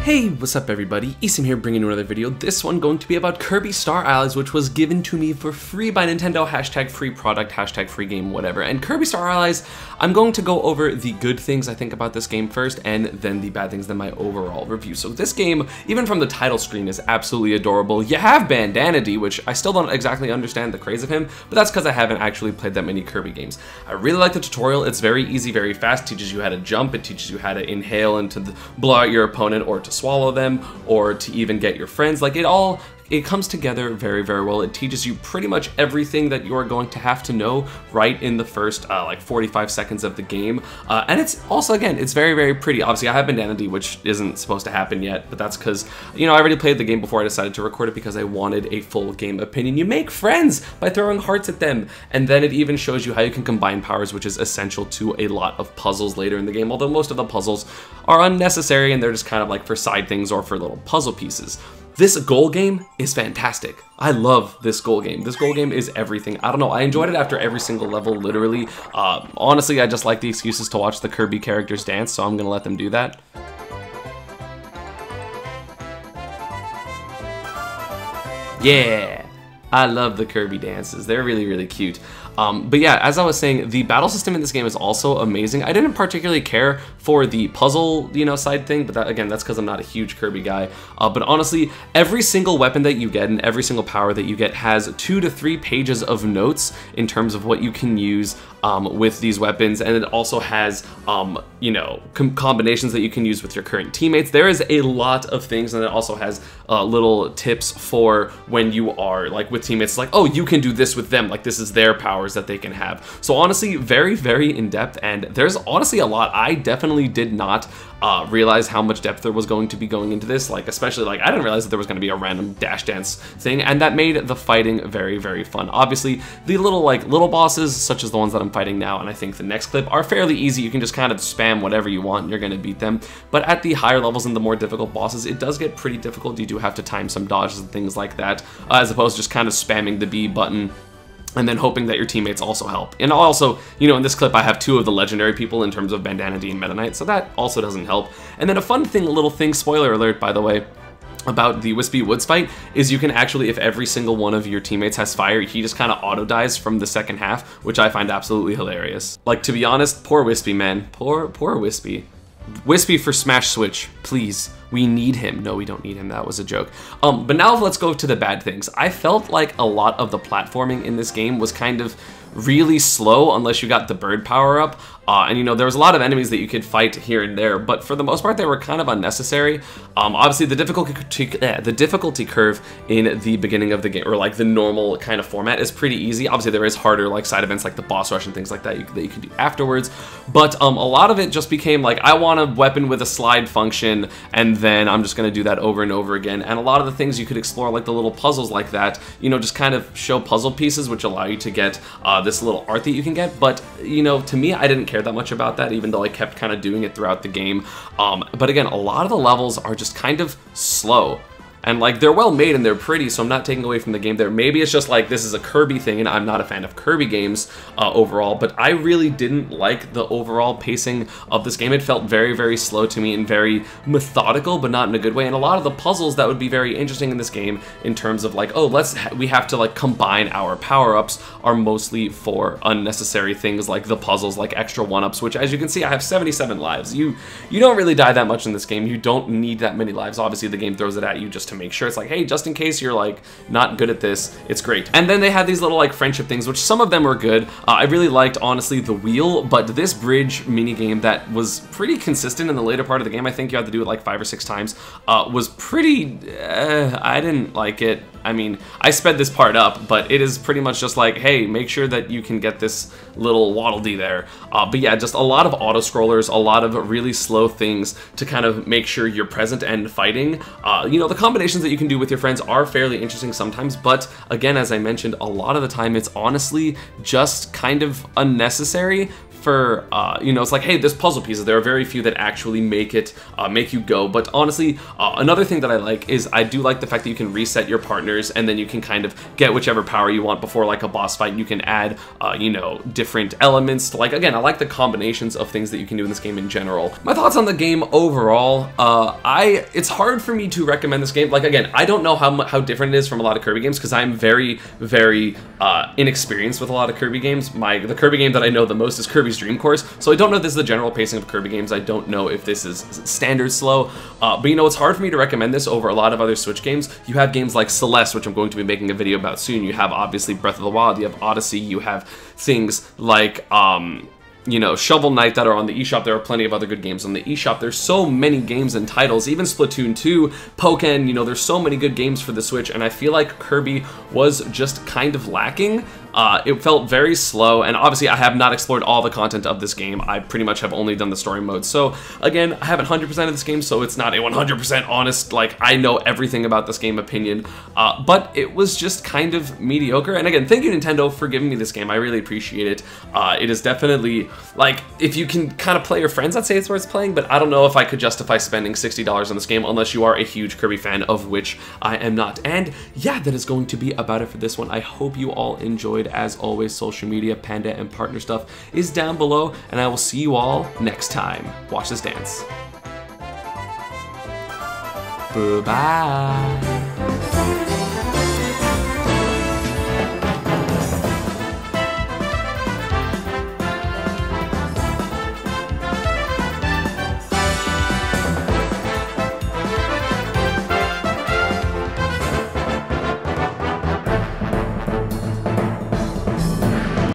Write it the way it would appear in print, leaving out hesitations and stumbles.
Hey, what's up everybody? ESAM here bringing you another video. This one going to be about Kirby Star Allies, which was given to me for free by Nintendo, hashtag free product, hashtag free game, whatever. And Kirby Star Allies, I'm going to go over the good things I think about this game first, and then the bad things, then my overall review. So this game, even from the title screen, is absolutely adorable. You have PANDA, which I still don't exactly understand the craze of him, but that's because I haven't actually played that many Kirby games. I really like the tutorial. It's very easy, very fast. It teaches you how to jump, it teaches you how to inhale and to blow out your opponent, or to swallow them, or to even get your friends. Like, it comes together very, very well. It teaches you pretty much everything that you are going to have to know right in the first like 45 seconds of the game. And it's also, again, it's very, very pretty. Obviously, I have PANDA, which isn't supposed to happen yet, but that's because, you know, I already played the game before I decided to record it because I wanted a full game opinion. You make friends by throwing hearts at them, and then it even shows you how you can combine powers, which is essential to a lot of puzzles later in the game, although most of the puzzles are unnecessary and they're just kind of like for side things or for little puzzle pieces. This goal game is fantastic. I love this goal game. This goal game is everything. I don't know, I enjoyed it after every single level, literally. Honestly, I just like the excuses to watch the Kirby characters dance, so I'm gonna let them do that. Yeah! I love the Kirby dances. They're really, really cute. But yeah, as I was saying, the battle system in this game is also amazing. I didn't particularly care for the puzzle, you know, side thing, but again, that's because I'm not a huge Kirby guy. But honestly, every single weapon that you get and every single power that you get has 2 to 3 pages of notes in terms of what you can use with these weapons, and it also has, you know, combinations that you can use with your current teammates. There is a lot of things, and it also has little tips for when you are like with teammates. It's like, oh, you can do this with them, like this is their powers that they can have. So honestly, very, very in-depth, and there's honestly a lot. I definitely did not realize how much depth there was going to be going into this, like especially like I didn't realize that there was going to be a random dash dance thing, and that made the fighting very, very fun. Obviously, the little bosses, such as the ones that I'm fighting now, and I think the next clip, are fairly easy. You can just kind of spam whatever you want and you're going to beat them. But at the higher levels and the more difficult bosses, it does get pretty difficult. You do have to time some dodges and things like that, as opposed to just kind of spamming the B button and then hoping that your teammates also help. And also, you know, in this clip I have 2 of the legendary people in terms of PANDA and Meta Knight, so that also doesn't help. And then a fun thing, a little thing, spoiler alert by the way, about the Wispy Woods fight is you can actually, if every single one of your teammates has fire, he just kind of auto dies from the second half, which I find absolutely hilarious. Like, to be honest, poor Wispy, man. Poor Wispy. Wispy for Smash Switch, please. We need him. No, we don't need him. That was a joke. But now let's go to the bad things. I felt like a lot of the platforming in this game was kind of really slow unless you got the bird power up. And you know, there was a lot of enemies that you could fight here and there, but for the most part they were kind of unnecessary. Obviously the difficulty curve in the beginning of the game, or like the normal kind of format, is pretty easy. Obviously there is harder like side events like the boss rush and things like that that you can do afterwards, but a lot of it just became like, I want a weapon with a slide function, and then I'm just going to do that over and over again. And a lot of the things you could explore, like the little puzzles like that, you know, just kind of show puzzle pieces which allow you to get this little art that you can get. But you know, to me, I didn't care that much about that, even though I kept kind of doing it throughout the game. But again, a lot of the levels are just kind of slow. And like, they're well made and they're pretty, so I'm not taking away from the game there. Maybe it's just like, this is a Kirby thing and I'm not a fan of Kirby games overall, but I really didn't like the overall pacing of this game. It felt very, very slow to me and very methodical, but not in a good way. And a lot of the puzzles that would be very interesting in this game in terms of like, oh, we have to like combine our power-ups, are mostly for unnecessary things like the puzzles, like extra 1-ups, which as you can see, I have 77 lives. You don't really die that much in this game. You don't need that many lives. Obviously, the game throws it at you just to make sure. It's like, hey, just in case you're like not good at this, it's great. And then they had these little like friendship things, which some of them were good. I really liked, honestly, the wheel, but this bridge mini game that was pretty consistent in the later part of the game, I think you had to do it like 5 or 6 times, was pretty, I didn't like it. I mean, I sped this part up, but it is pretty much just like, hey, make sure that you can get this little waddle-dee there. But yeah, just a lot of auto-scrollers, a lot of really slow things to kind of make sure you're present and fighting. You know, the combinations that you can do with your friends are fairly interesting sometimes, but again, as I mentioned, a lot of the time it's honestly just kind of unnecessary for, you know, it's like, hey, there's puzzle pieces. There are very few that actually make it, make you go. But honestly, another thing that I like is I do like the fact that you can reset your partners and then you can kind of get whichever power you want before like a boss fight. You can add, you know, different elements to, like, again, I like the combinations of things that you can do in this game in general. My thoughts on the game overall, it's hard for me to recommend this game. Like, again, I don't know how different it is from a lot of Kirby games because I'm very, very inexperienced with a lot of Kirby games. The Kirby game that I know the most is Kirby's Dream Course, so I don't know if this is the general pacing of Kirby games. I don't know if this is standard slow, but you know, it's hard for me to recommend this over a lot of other Switch games. You have games like Celeste, which I'm going to be making a video about soon. You have obviously Breath of the Wild, you have Odyssey, you have things like you know, Shovel Knight that are on the eShop. There are plenty of other good games on the eShop. There's so many games and titles, even Splatoon 2, Pokken, you know, there's so many good games for the Switch, and I feel like Kirby was just kind of lacking. It felt very slow, and obviously I have not explored all the content of this game. I pretty much have only done the story mode. So again, I haven't 100% of this game, so it's not a 100% honest, like, I know everything about this game opinion, but it was just kind of mediocre. And again, thank you Nintendo for giving me this game. I really appreciate it. It is definitely, like, if you can kind of play your friends, I'd say it's worth playing, but I don't know if I could justify spending $60 on this game unless you are a huge Kirby fan, of which I am not. And yeah, that is going to be about it for this one. I hope you all enjoyed. As always, social media, Panda, and partner stuff is down below, and I will see you all next time. Watch this dance. Bye-bye.